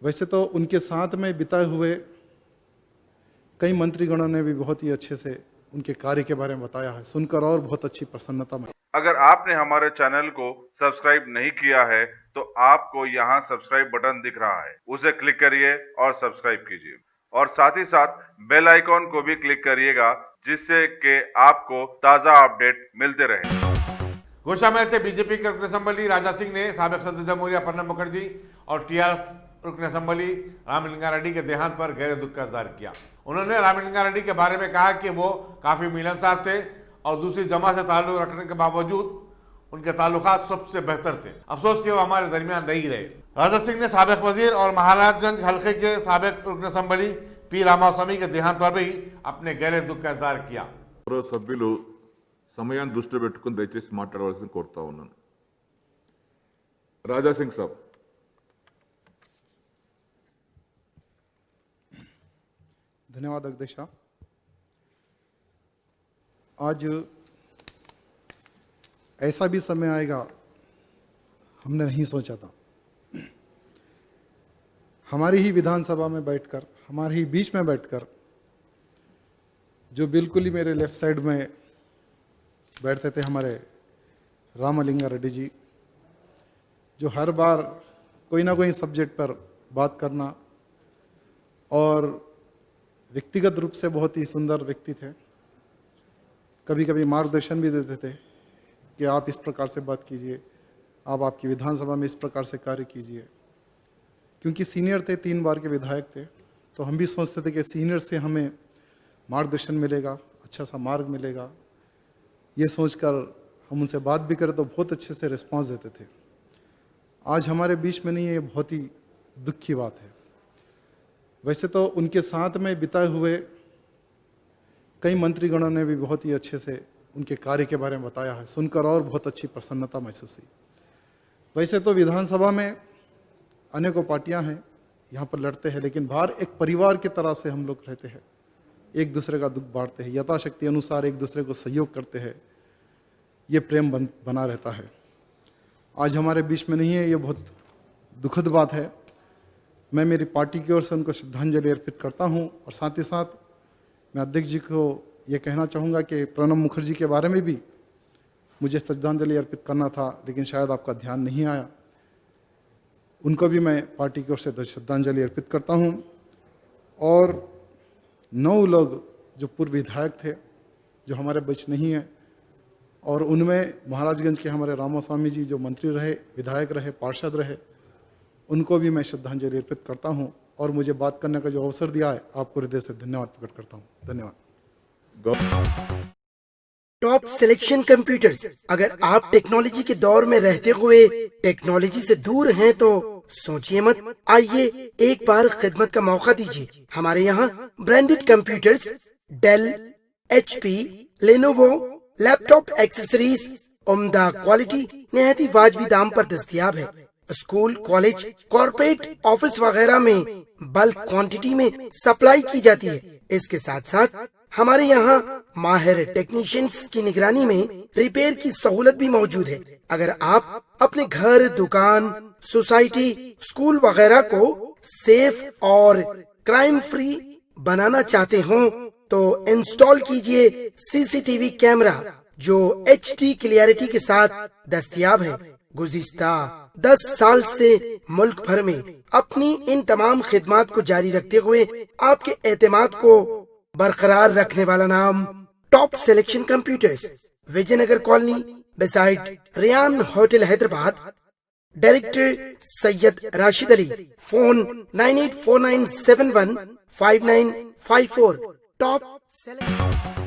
वैसे तो उनके साथ में बिताए हुए कई मंत्रीगणों ने भी बहुत ही अच्छे से उनके कार्य के बारे में बताया है, सुनकर और बहुत अच्छी प्रसन्नता में। अगर आपने हमारे चैनल को सब्सक्राइब नहीं किया है तो आपको यहाँ सब्सक्राइब बटन दिख रहा है, उसे क्लिक करिए और सब्सक्राइब कीजिए और साथ ही साथ बेल आइकॉन को भी क्लिक करिएगा जिससे कि आपको ताजा अपडेट मिलते रहे। गोशामहल से बीजेपी के रुकन असम्बली राजा सिंह ने साबिक सदर जमहूरिया प्रणब मुखर्जी और टीआरएस रुकन असम्बली रामलिंगा रेड्डी के देहांत पर गहरे दुख का इजहार किया। उन्होंने रामलिंगा रेड्डी के बारे में कहा कि वो काफी मिलनसार थे और दूसरी जमा से ताल्लुक रखने के बावजूद उनके ताल्लुकात सबसे बेहतर थे। अफसोस कि वो हमारे दरमियान नहीं रहे। राजा सिंह ने साबिक वजीर और महाराजगंज हल्के के साबिक रुकन असम्बली पी रामास्वामी के देहांत पर भी अपने गहरे दुख का इजहार किया। సభ్యులు సమయాన్ని దృష్టిలో పెట్టుకుని దయచేసి మాట్లాడవలసింది కోరుతా ఉన్నాను। राजा सिंह साहब। धन्यवाद अध्यक्ष। आज ऐसा भी समय आएगा हमने नहीं सोचा था। हमारी ही विधानसभा में बैठकर, हमारे ही बीच में बैठकर, जो बिल्कुल ही मेरे लेफ्ट साइड में बैठते थे हमारे रामलिंगा रेड्डी जी, जो हर बार कोई ना कोई सब्जेक्ट पर बात करना और व्यक्तिगत रूप से बहुत ही सुंदर व्यक्ति थे। कभी कभी मार्गदर्शन भी देते थे कि आप इस प्रकार से बात कीजिए, आप आपकी विधानसभा में इस प्रकार से कार्य कीजिए। क्योंकि सीनियर थे, 3 बार के विधायक थे, तो हम भी सोचते थे कि सीनियर से हमें मार्गदर्शन मिलेगा, अच्छा सा मार्ग मिलेगा। ये सोचकर हम उनसे बात भी करें तो बहुत अच्छे से रिस्पांस देते थे। आज हमारे बीच में नहीं है, ये बहुत ही दुख की बात है। वैसे तो उनके साथ में बिताए हुए कई मंत्रीगणों ने भी बहुत ही अच्छे से उनके कार्य के बारे में बताया है, सुनकर और बहुत अच्छी प्रसन्नता महसूस हुई। वैसे तो विधानसभा में अनेकों पार्टियां हैं, यहाँ पर लड़ते हैं, लेकिन बाहर एक परिवार की तरह से हम लोग रहते हैं, एक दूसरे का दुख बांटते हैं, यथाशक्ति अनुसार एक दूसरे को सहयोग करते हैं। ये प्रेम बना रहता है। आज हमारे बीच में नहीं है, ये बहुत दुखद बात है। मैं मेरी पार्टी की ओर से उनको श्रद्धांजलि अर्पित करता हूं और साथ ही साथ मैं अध्यक्ष जी को ये कहना चाहूँगा कि प्रणब मुखर्जी के बारे में भी मुझे श्रद्धांजलि अर्पित करना था, लेकिन शायद आपका ध्यान नहीं आया। उनको भी मैं पार्टी की ओर से श्रद्धांजलि अर्पित करता हूँ। और 9 लोग जो पूर्व विधायक थे, जो हमारे बीच नहीं है, और उनमें महाराजगंज के हमारे रामास्वामी जी जो मंत्री रहे, विधायक रहे, पार्षद रहे, उनको भी मैं श्रद्धांजलि अर्पित करता हूं। और मुझे बात करने का जो अवसर दिया है, आपको हृदय से धन्यवाद प्रकट करता हूं। धन्यवाद। Top selection computers. अगर आप टेक्नोलॉजी के दौर में रहते हुए टेक्नोलॉजी से दूर हैं तो सोचिए मत, आइए एक बार खिदमत का मौका दीजिए। हमारे यहाँ branded computers Dell, HP, Lenovo, laptop accessories उम्दा क्वालिटी निहायत ही वाजबी दाम पर दस्तयाब है। स्कूल, कॉलेज, कॉर्पोरेट, ऑफिस वगैरह में बल्क क्वांटिटी में सप्लाई की जाती है। इसके साथ साथ हमारे यहाँ माहिर टेक्नीशियंस की निगरानी में रिपेयर की सहूलत भी मौजूद है। अगर आप अपने घर, दुकान, सोसाइटी, स्कूल वगैरह को सेफ और क्राइम फ्री बनाना चाहते हो तो इंस्टॉल कीजिए CCTV कैमरा जो HD क्लियरिटी के साथ दस्तयाब है। गुज़िश्ता 10 साल से मुल्क भर में अपनी इन तमाम खिदमात को जारी रखते हुए आपके एतमाद को बरकरार रखने वाला नाम top selection computers, Vijayanagar colony beside Riyan hotel Hyderabad. Director Syed Rashid Ali. Phone 9849715954। Top selection.